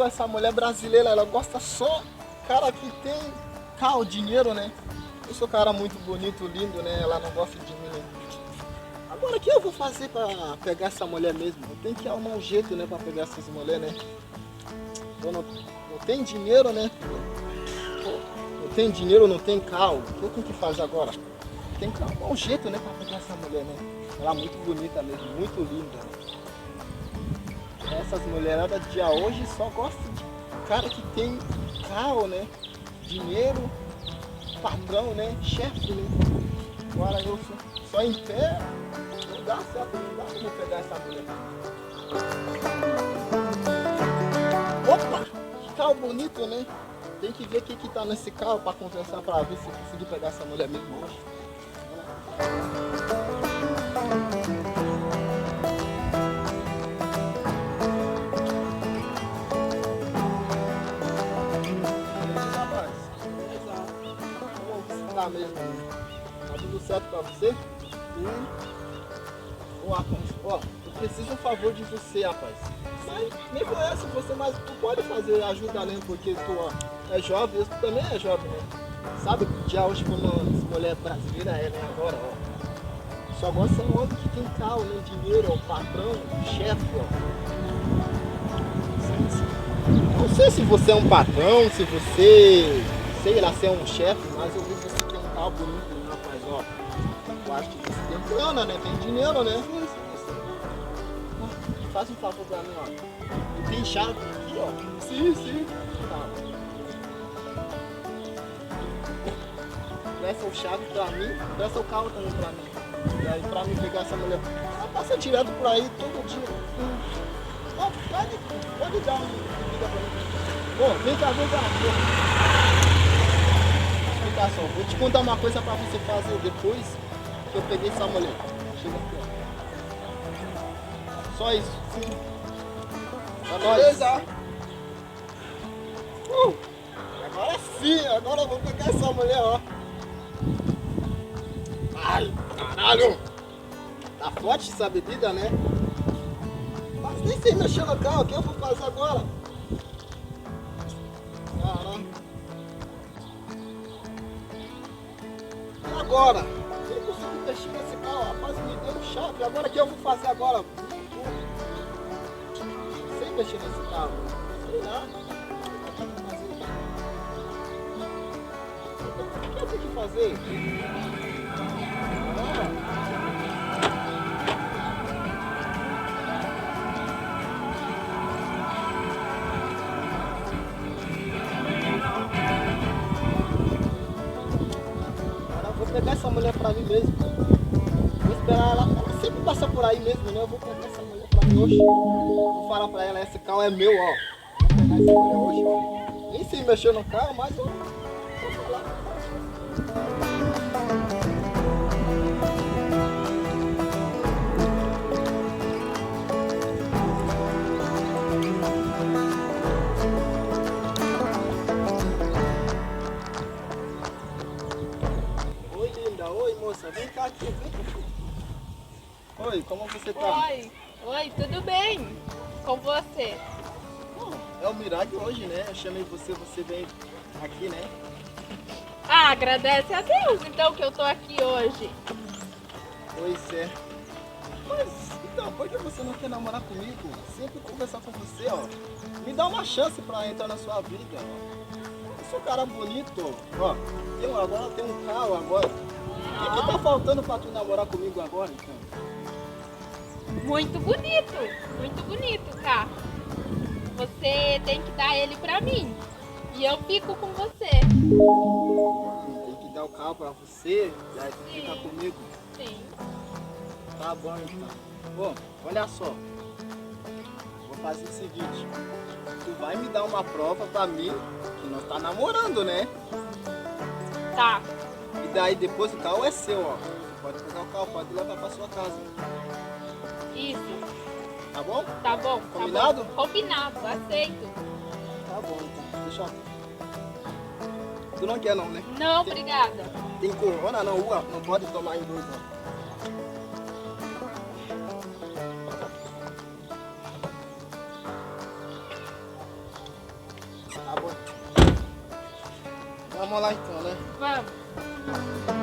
essa mulher brasileira, ela gosta só cara que tem carro, dinheiro, né? Eu sou cara muito bonito, lindo, né? Ela não gosta de mim, né? Agora o que eu vou fazer pra pegar essa mulher mesmo? Eu tenho que arrumar um jeito, né, pra pegar essas mulheres, né? Eu não tenho dinheiro, né? Não tem dinheiro, não tem carro. O que eu tenho que fazer agora? Tem que arrumar um jeito, né, pra pegar essa mulher, né? Ela é muito bonita mesmo, muito linda, né? Essas mulheradas de hoje só gostam de cara que tem carro, né? Dinheiro, patrão, né? Chefe, né? Agora eu só em pé, não dá certo, não dá como pegar essa mulher. Opa! Que carro bonito, né? Tem que ver o que tá nesse carro para conversar, para ver se eu conseguir pegar essa mulher mesmo hoje. Tá mesmo. Tá tudo certo pra você? Sim. Ô rapaz, ó, eu preciso de um favor de você, rapaz. Mas nem conhece você, mas tu pode fazer ajuda além, porque tu ó, é jovem, tu também é jovem, né? Sabe que já hoje como as mulheres brasileiras é, né? Agora, ó. Só gosta de homem que tem carro, né? Dinheiro, ó, patrão, chefe, ó. Não sei se você é um patrão, se você, sei lá, se é um chefe, mas eu vi que você tem um carro bonito, né, rapaz, ó. Eu acho que você tem grana, né? Tem dinheiro, né? Faz um favor pra mim, ó. E tem chave aqui, ó. Sim, sim. Tá. Presta a chave pra mim, presta o carro também pra mim. E aí pra mim pegar essa mulher. Ela passa direto por aí todo dia. Ó, pode dar uma vida pra mim. Ô, vem cá, vem cá. Explicar só. Vou te contar uma coisa pra você fazer depois que eu peguei essa mulher. Chega aqui, ó. Só isso. Sim. É nóis. Beleza. Agora sim, agora eu vou pegar essa mulher, ó. Ai, caralho. Tá forte essa bebida, né? Mas nem sei mexer no carro, o que eu vou fazer agora? Caramba. E agora? Eu consigo mexer nesse carro, rapaz, me deu chave. Agora o que eu vou fazer agora? Sem mexer nesse carro. Sei lá. O que eu tenho que fazer? Caramba. Vou pegar essa mulher pra mim mesmo. Vou esperar ela. Ela sempre passa por aí mesmo, né? Eu vou pegar essa mulher pra mim hoje. Vou falar pra ela, esse carro é meu, ó. Vou pegar essa mulher hoje, ó. Nem sei mexer no carro, mas eu vou falar. Oi, linda. Oi, moça. Vem cá aqui. Vem aqui. Oi, como você tá? Oi, tudo bem? Com você? É o milagre hoje, né? Eu chamei você, você veio aqui, né? Ah, agradece a Deus então que eu tô aqui hoje. Pois é. Mas, então, por que você não quer namorar comigo? Sempre conversar com você, ó. Me dá uma chance pra entrar na sua vida, ó. Eu sou um cara bonito, ó. Agora eu tenho um carro agora. O que tá faltando pra tu namorar comigo agora, então? Muito bonito, cara. Você tem que dar ele pra mim. E eu fico com você. Tem que dar o carro pra você, e aí tu fica comigo. Sim. Tá bom, então. Bom, olha só. Vou fazer o seguinte. Tu vai me dar uma prova pra mim que nós tá namorando, né? Tá. E daí depois o carro é seu, ó. Pode pegar o carro, pode levar pra sua casa. Isso. Tá bom? Tá bom. Combinado? Tá bom. Combinado, aceito. Tá bom, então. Deixa eu... Tu não quer não, né? Não, obrigada. Tem corona na rua, não pode tomar em dois, não. Vamos lá então, né? Vamos.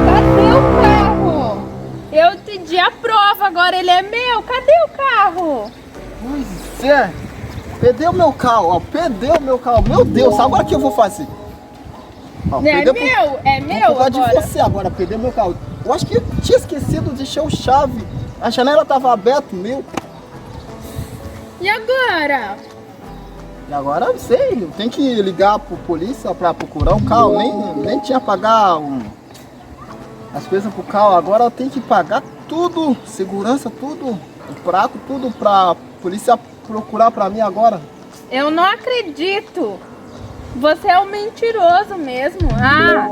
Cadê o carro? Eu pedi a prova, agora ele é meu. Cadê o carro? Pois é. Perdeu meu carro, ó. Perdeu meu carro. Meu Deus, agora o que eu vou fazer? Ó, É perdeu meu, é meu por causa de agora. você agora, perdeu meu carro. Eu acho que eu tinha esquecido de encher o chave. A janela tava aberta, meu. E agora? E agora eu sei, eu tenho que ligar pro polícia pra procurar o carro. Nem tinha pagar as coisas pro carro. Agora eu tenho que pagar tudo, segurança, tudo, o prato, tudo pra polícia procurar pra mim agora. Eu não acredito. Você é um mentiroso mesmo. Ah,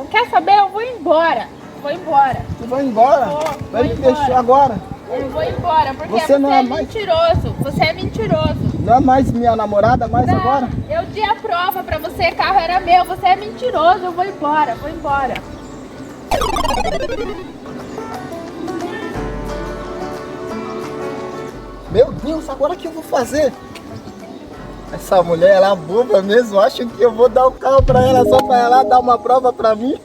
quer saber? Eu vou embora. Vou embora. Tu vai embora? Vou Vai me embora. deixar agora? Eu vou embora, porque Você você não é é mais- mentiroso. Você é mentiroso. Não é mais minha namorada mais Não, agora? eu dei a prova pra você, carro era meu. Você é mentiroso. Eu vou embora, vou embora. Meu Deus, agora o que eu vou fazer? Essa mulher, ela é boba mesmo. Acho que eu vou dar o carro pra ela só pra ela dar uma prova pra mim.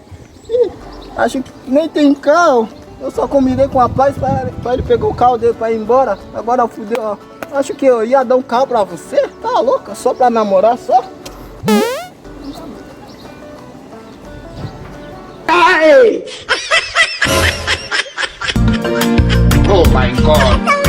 Ih, acho que nem tem carro. Eu só combinei com o rapaz pra ele pegar o carro dele pra ir embora. Agora fudeu, ó. Acho que eu ia dar um carro pra você? Tá louca? Só pra namorar, só? Oh my God.